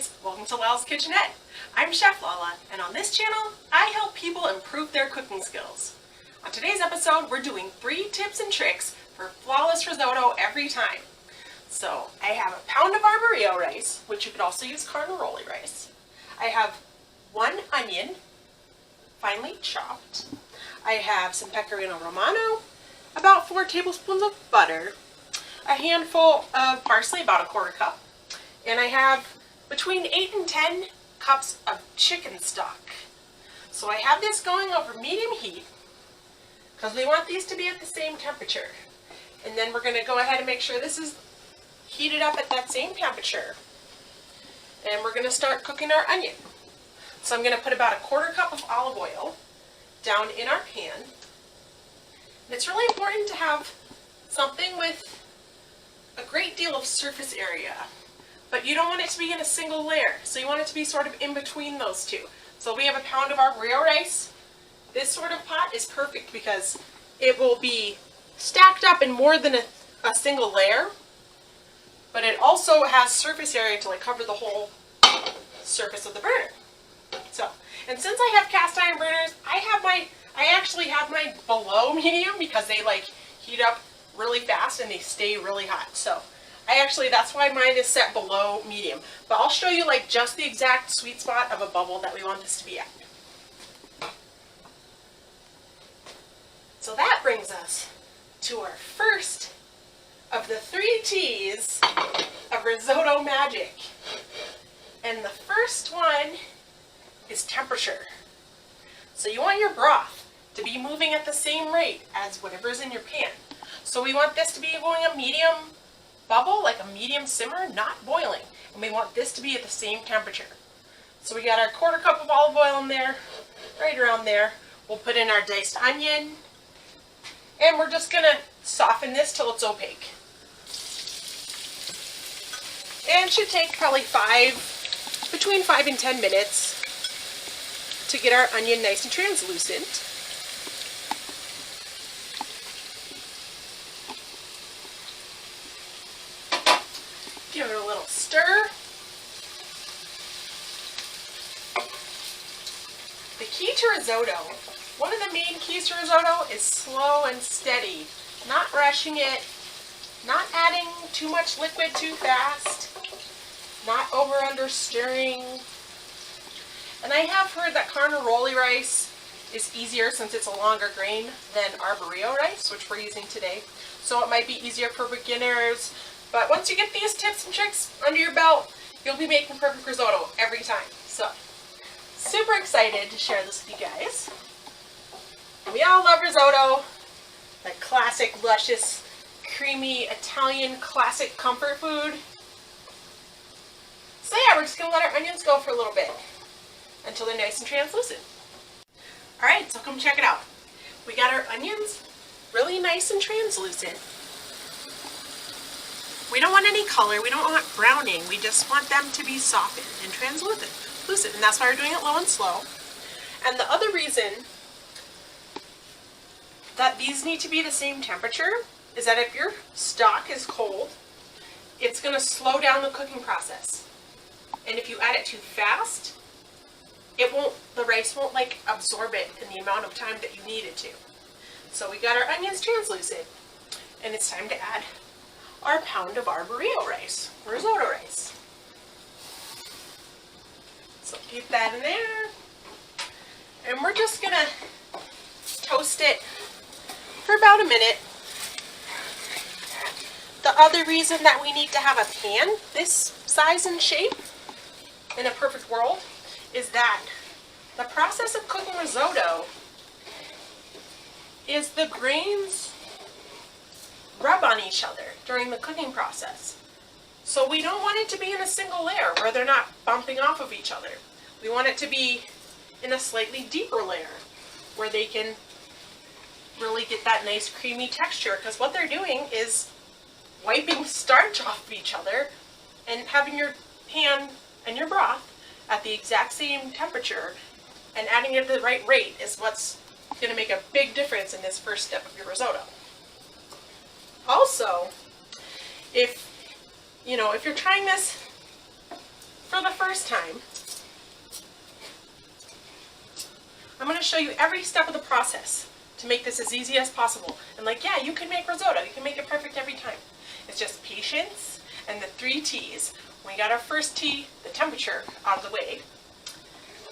guys, welcome to Lala's Kitchenette. I'm Chef Lala, and on this channel, I help people improve their cooking skills. On today's episode, we're doing 3 tips and tricks for flawless risotto every time. So, I have a pound of arborio rice, which you could also use carnaroli rice. I have 1 onion, finely chopped. I have some pecorino romano, about 4 tablespoons of butter, a handful of parsley, about 1/4 cup, and I have between 8 and 10 cups of chicken stock. So I have this going over medium heat because we want these to be at the same temperature. And then we're going to go ahead and make sure this is heated up at that same temperature. And we're going to start cooking our onion. So I'm going to put about 1/4 cup of olive oil down in our pan. And it's really important to have something with a great deal of surface area, but you don't want it to be in a single layer, so you want it to be sort of in between those two. So we have a pound of arborio rice. This sort of pot is perfect because it will be stacked up in more than a single layer, but it also has surface area to cover the whole surface of the burner. So, and since I have cast iron burners, I actually have mine below medium because they heat up really fast and they stay really hot. So that's why mine is set below medium. But I'll show you just the exact sweet spot of a bubble that we want this to be at. So that brings us to our first of the 3 T's of risotto magic. And the first one is temperature. So you want your broth to be moving at the same rate as whatever's in your pan. So we want this to be going a medium bubble, like a medium simmer, not boiling. And we want this to be at the same temperature. So we got our 1/4 cup of olive oil in there, right around there. We'll put in our diced onion, and we're just gonna soften this till it's opaque. And it should take probably between 5 and 10 minutes to get our onion nice and translucent. Give it a little stir. The key to risotto, one of the main keys to risotto is slow and steady. Not rushing it, not adding too much liquid too fast, not over-under stirring. And I have heard that carnaroli rice is easier since it's a longer grain than arborio rice, which we're using today. So it might be easier for beginners. But once you get these tips and tricks under your belt, you'll be making perfect risotto every time. So, super excited to share this with you guys. We all love risotto, that classic, luscious, creamy, Italian classic comfort food. So yeah, we're just going to let our onions go for a little bit until they're nice and translucent. Alright, so come check it out. We got our onions really nice and translucent. We don't want any color, we don't want browning, we just want them to be softened and translucent, and that's why we're doing it low and slow. And the other reason that these need to be the same temperature is that if your stock is cold, it's going to slow down the cooking process. And if you add it too fast, the rice won't absorb it in the amount of time that you need it to. So we got our onions translucent, and it's time to add our pound of arborio rice, risotto rice. So keep that in there. And we're just gonna toast it for about a minute. The other reason that we need to have a pan this size and shape in a perfect world is that the process of cooking risotto is the grains rub on each other during the cooking process. So we don't want it to be in a single layer where they're not bumping off of each other. We want it to be in a slightly deeper layer where they can really get that nice creamy texture, because what they're doing is wiping starch off of each other, and having your pan and your broth at the exact same temperature and adding it at the right rate is what's going to make a big difference in this first step of your risotto. Also, if you're trying this for the first time, I'm going to show you every step of the process to make this as easy as possible. And like, yeah, you can make risotto. You can make it perfect every time. It's just patience and the 3 T's. We got our first T, the temperature, out of the way.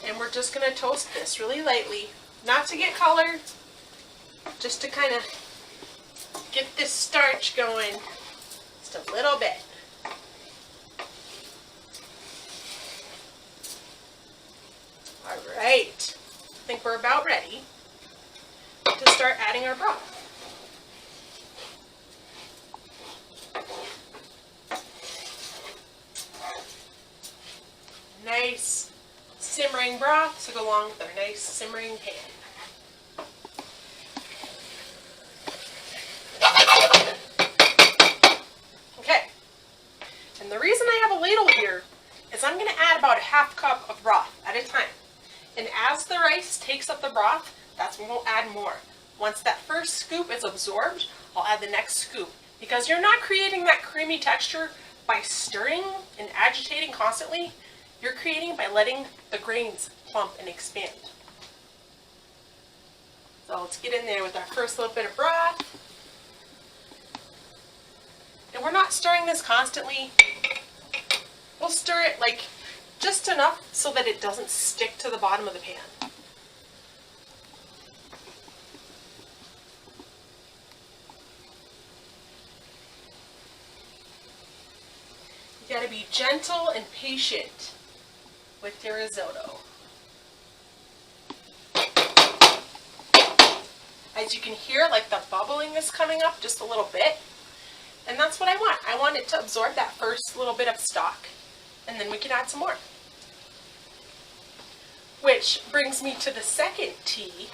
And we're just going to toast this really lightly, not to get color, just to kind of get this starch going just a little bit. All right, I think we're about ready to start adding our broth. Nice simmering broth to go along with our nice simmering pan. Okay, and the reason I have a ladle here is I'm going to add about a half cup of broth at a time. And as the rice takes up the broth, that's when we'll add more. Once that first scoop is absorbed, I'll add the next scoop. Because you're not creating that creamy texture by stirring and agitating constantly. You're creating by letting the grains plump and expand. So let's get in there with our first little bit of broth. And we're not stirring this constantly. We'll stir it like just enough so that it doesn't stick to the bottom of the pan. You gotta be gentle and patient with your risotto. As you can hear, like the bubbling is coming up just a little bit. And that's what I want. I want it to absorb that first little bit of stock. And then we can add some more. Which brings me to the second T,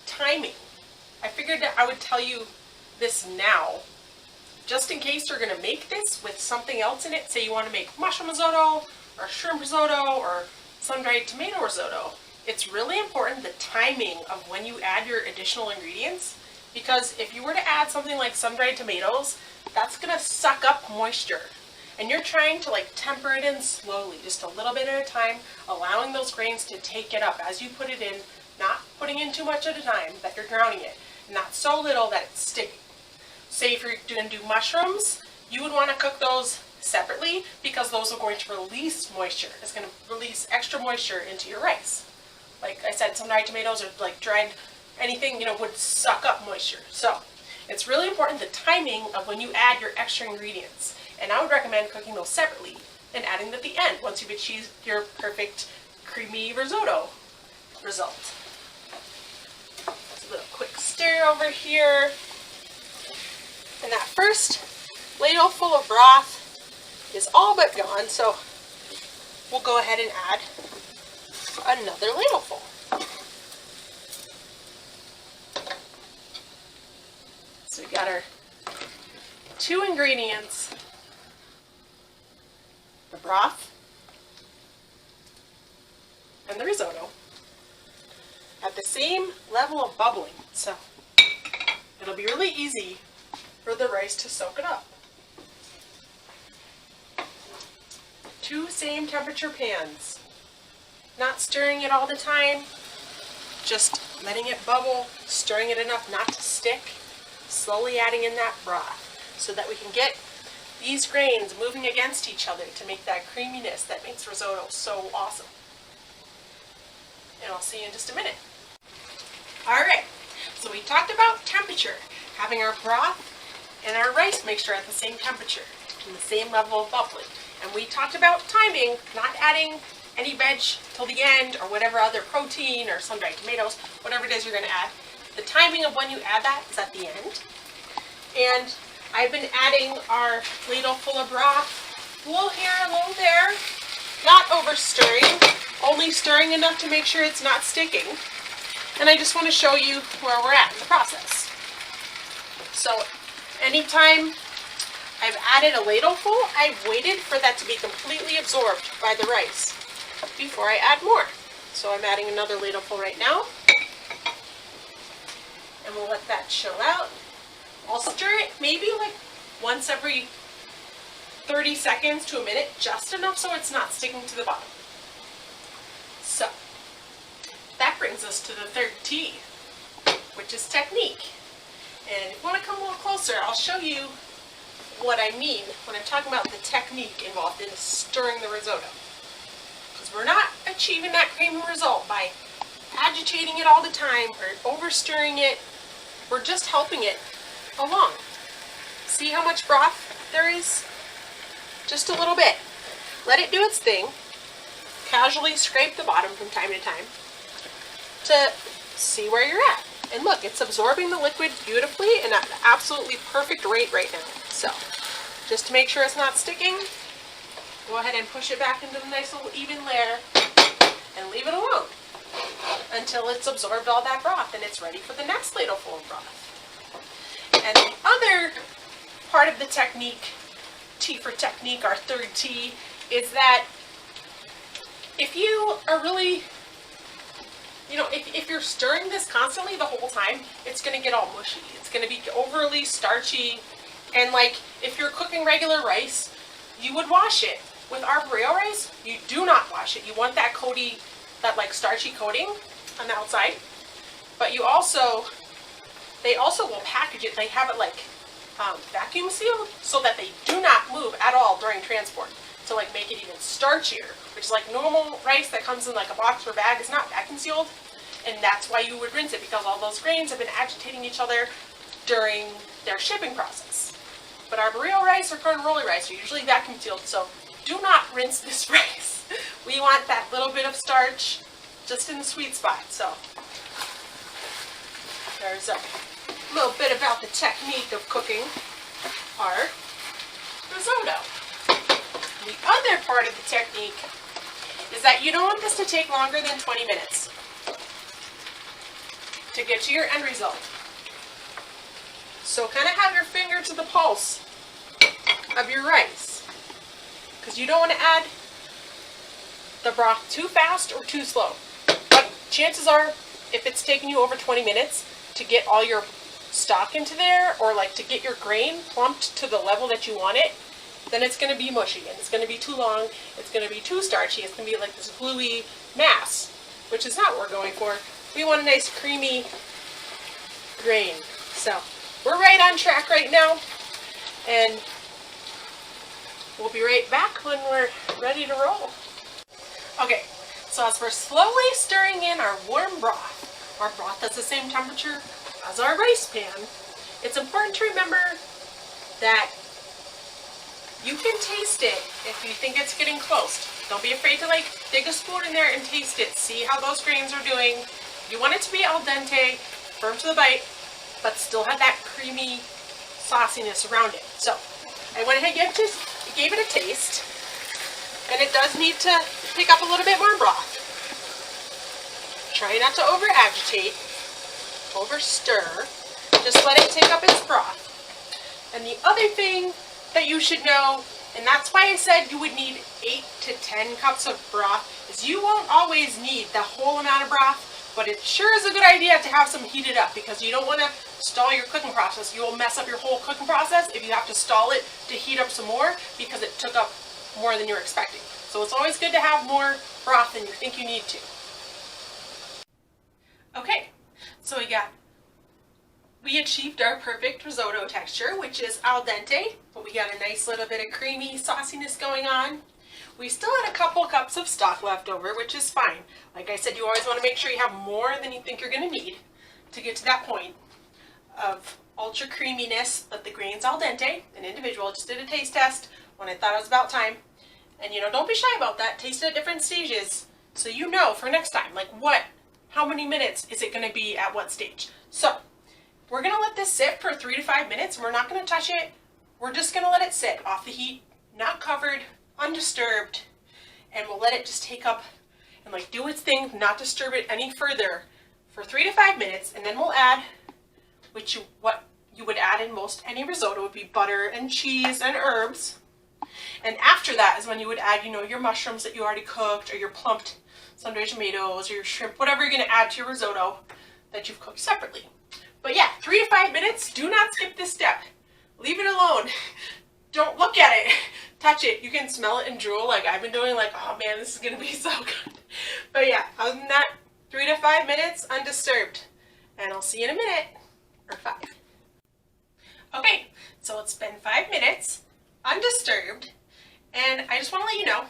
timing. I figured that I would tell you this now, just in case you're going to make this with something else in it. Say you want to make mushroom risotto, or shrimp risotto, or sun-dried tomato risotto. It's really important the timing of when you add your additional ingredients, because if you were to add something like sun-dried tomatoes, that's going to suck up moisture. And you're trying to like temper it in slowly, just a little bit at a time, allowing those grains to take it up as you put it in, not putting in too much at a time that you're drowning it, and not so little that it's sticking. Say if you're going to do mushrooms, you would want to cook those separately because those are going to release moisture. It's going to release extra moisture into your rice. Like I said, some dried tomatoes or like dried anything, would suck up moisture. So it's really important the timing of when you add your extra ingredients. And I would recommend cooking those separately and adding them at the end once you've achieved your perfect creamy risotto result. Just a little quick stir over here. And that first ladle full of broth is all but gone, so we'll go ahead and add another ladleful. So we got our 2 ingredients. The broth and the risotto at the same level of bubbling, so it'll be really easy for the rice to soak it up. 2 same temperature pans, not stirring it all the time, just letting it bubble, stirring it enough not to stick, slowly adding in that broth so that we can get these grains moving against each other to make that creaminess that makes risotto so awesome. And I'll see you in just a minute. Alright, so we talked about temperature, having our broth and our rice mixture at the same temperature and the same level of bubbling. And we talked about timing, not adding any veg till the end or whatever other protein or sun-dried tomatoes, whatever it is you're going to add. The timing of when you add that is at the end. And I've been adding our ladle full of broth, a little here, a little there, not over stirring, only stirring enough to make sure it's not sticking. And I just want to show you where we're at in the process. So anytime I've added a ladleful, I've waited for that to be completely absorbed by the rice before I add more. So I'm adding another ladleful right now. And we'll let that chill out. I'll stir it maybe like once every 30 seconds to a minute, just enough so it's not sticking to the bottom. So, that brings us to the third T, which is technique. And if you want to come a little closer, I'll show you what I mean when I'm talking about the technique involved in stirring the risotto. Because we're not achieving that creamy result by agitating it all the time or over stirring it. We're just helping it along. See how much broth there is? Just a little bit. Let it do its thing. Casually scrape the bottom from time to time to see where you're at. And look, it's absorbing the liquid beautifully and at an absolutely perfect rate right now. So, just to make sure it's not sticking, go ahead and push it back into the nice little even layer and leave it alone until it's absorbed all that broth and it's ready for the next ladleful of broth. And the other part of the technique, T for technique, our third T, is that if you are really, if you're stirring this constantly the whole time, it's going to get all mushy. It's going to be overly starchy. And like, if you're cooking regular rice, you would wash it. With arborio rice, you do not wash it. You want that like starchy coating on the outside. But they also will package it. They have it like vacuum sealed so that they do not move at all during transport to like make it even starchier, which is like normal rice that comes in like a box or bag is not vacuum sealed, and that's why you would rinse it, because all those grains have been agitating each other during their shipping process. But arborio rice or carnaroli rice are usually vacuum sealed, so do not rinse this rice. We want that little bit of starch just in the sweet spot. So there's a little bit about the technique of cooking our risotto. The other part of the technique is that you don't want this to take longer than 20 minutes to get to your end result. So kind of have your finger to the pulse of your rice, because you don't want to add the broth too fast or too slow. But chances are, if it's taking you over 20 minutes to get all your stock into there, or like to get your grain plumped to the level that you want it, then it's going to be mushy and it's going to be too long, it's going to be too starchy, it's going to be like this gluey mass, which is not what we're going for. We want a nice creamy grain. So we're right on track right now, and we'll be right back when we're ready to roll. Okay, so as we're slowly stirring in our warm broth, our broth has the same temperature as our rice pan, it's important to remember that you can taste it if you think it's getting close. Don't be afraid to like dig a spoon in there and taste it. See how those grains are doing. You want it to be al dente, firm to the bite, but still have that creamy sauciness around it. So I went ahead and gave it a taste, and it does need to pick up a little bit more broth. Try not to over agitate, over stir. Just let it take up its broth. And the other thing that you should know, and that's why I said you would need 8 to 10 cups of broth, is you won't always need the whole amount of broth, but it sure is a good idea to have some heated up, because you don't want to stall your cooking process. You will mess up your whole cooking process if you have to stall it to heat up some more, because it took up more than you were expecting. So it's always good to have more broth than you think you need to. Okay, so we achieved our perfect risotto texture, which is al dente, but we got a nice little bit of creamy sauciness going on. We still had a couple cups of stock left over, which is fine. Like I said, you always want to make sure you have more than you think you're going to need to get to that point of ultra creaminess, but the grains al dente and individual. Just did a taste test when I thought it was about time. And don't be shy about that. Taste it at different stages so you know for next time, like how many minutes is it going to be at what stage. So we're going to let this sit for 3 to 5 minutes. We're not going to touch it. We're just going to let it sit off the heat, not covered, undisturbed, and we'll let it just take up and like do its thing, not disturb it any further for 3 to 5 minutes, and then we'll add, what you would add in most any risotto would be butter and cheese and herbs. And after that is when you would add, your mushrooms that you already cooked, or your plumped sun-dried tomatoes, or your shrimp, whatever you're going to add to your risotto that you've cooked separately. But yeah, 3 to 5 minutes. Do not skip this step. Leave it alone. Don't look at it. touch it, you can smell it and drool like I've been doing, like, oh man, this is gonna be so good. But yeah, other than that, 3 to 5 minutes undisturbed. And I'll see you in a minute, or 5. Okay, so it's been 5 minutes, undisturbed, and I just want to let you know,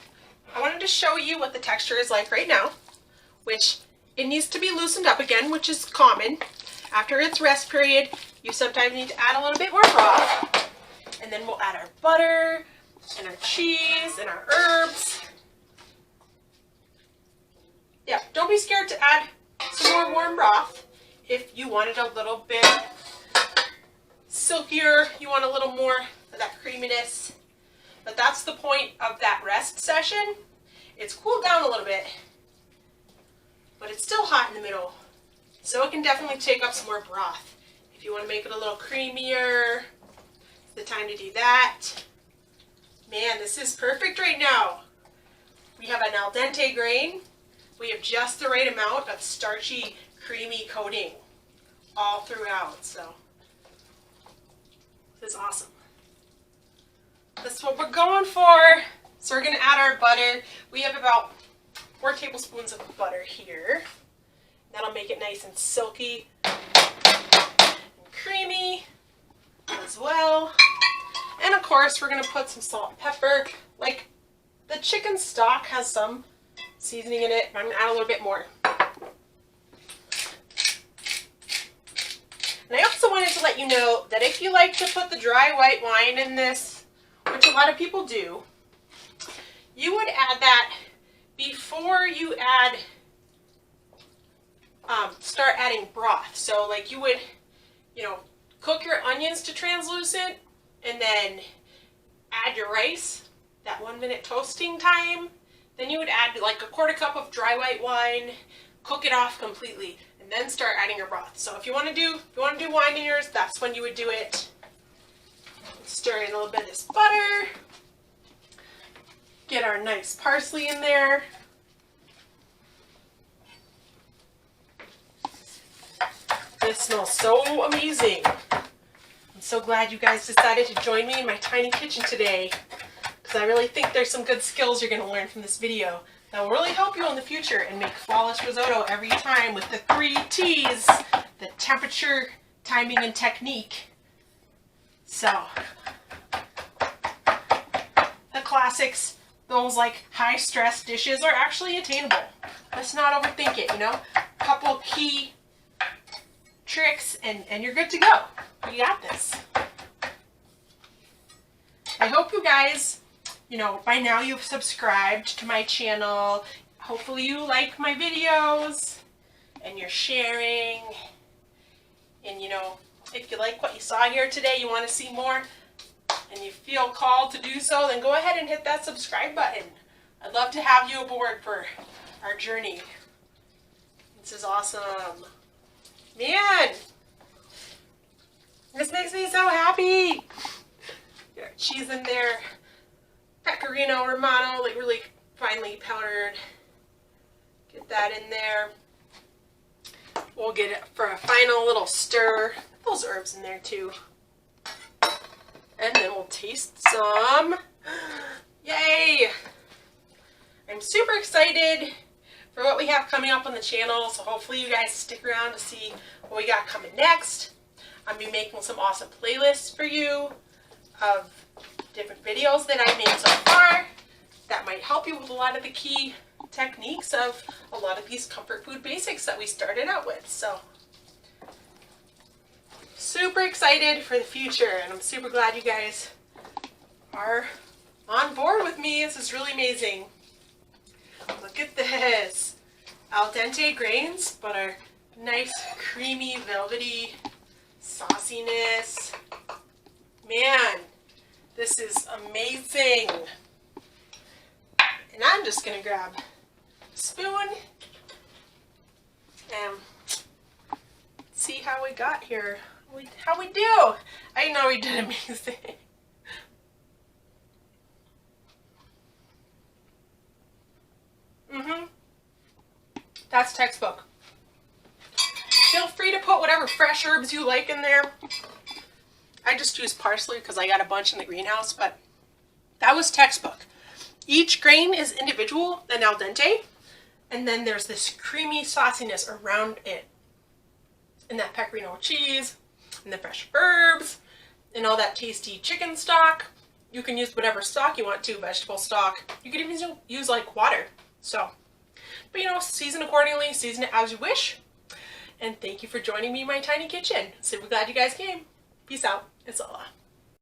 I wanted to show you what the texture is like right now, which it needs to be loosened up again, which is common. After its rest period, you sometimes need to add a little bit more broth, and then we'll add our butter, and our cheese, and our herbs. Yeah, don't be scared to add some more warm broth if you want it a little bit silkier, you want a little more of that creaminess. But that's the point of that rest session. It's cooled down a little bit, but it's still hot in the middle. So it can definitely take up some more broth. If you want to make it a little creamier, it's the time to do that. Man, this is perfect right now. We have an al dente grain. We have just the right amount of starchy, creamy coating all throughout. So this is awesome. That's what we're going for. So we're going to add our butter. We have about 4 tablespoons of butter here. That'll make it nice and silky and creamy as well. And of course, we're going to put some salt and pepper. Like, the chicken stock has some seasoning in it, but I'm going to add a little bit more. And I also wanted to let you know that if you like to put the dry white wine in this, which a lot of people do, you would add that before you add, start adding broth. So like you would, cook your onions to translucent and then add your rice, that 1 minute toasting time. Then you would add like a 1/4 cup of dry white wine, cook it off completely, and then start adding your broth. So if you want to do wine in yours, that's when you would do it. Stir in a little bit of this butter. Get our nice parsley in there. This smells so amazing. I'm so glad you guys decided to join me in my tiny kitchen today, because I really think there's some good skills you're going to learn from this video that will really help you in the future and make flawless risotto every time with the 3 T's, the temperature, timing, and technique. So, the classics, those like high stress dishes are actually attainable. Let's not overthink it, A couple key tricks and you're good to go. You got this. I hope you guys, by now you've subscribed to my channel. Hopefully you like my videos and you're sharing. And if you like what you saw here today, you want to see more, and you feel called to do so, then go ahead and hit that subscribe button. I'd love to have you aboard for our journey. This is awesome. Man, this makes me so happy. Got cheese in there. Pecorino Romano, like really finely powdered. Get that in there. We'll get it for a final little stir. Those herbs in there too. And then we'll taste some. Yay! I'm super excited for what we have coming up on the channel, so hopefully you guys stick around to see what we got coming next. I'll be making some awesome playlists for you of different videos that I made so far that might help you with a lot of the key techniques of a lot of these comfort food basics that we started out with. So, super excited for the future, and I'm super glad you guys are on board with me. This is really amazing. Look at this. Al dente grains, but our nice, creamy, velvety sauciness. Man, this is amazing. And I'm just going to grab a spoon and see how we got here. How we do. I know we did amazing. That's textbook. Feel free to put whatever fresh herbs you like in there. I just use parsley because I got a bunch in the greenhouse, but That was textbook. Each grain is individual and al dente, and then there's this creamy sauciness around it. And that pecorino cheese, and the fresh herbs, and all that tasty chicken stock. You can use whatever stock you want to, vegetable stock. You can even use like water. So, but you know, season accordingly, season it as you wish. And thank you for joining me in my tiny kitchen. Super glad you guys came. Peace out. It's Lola.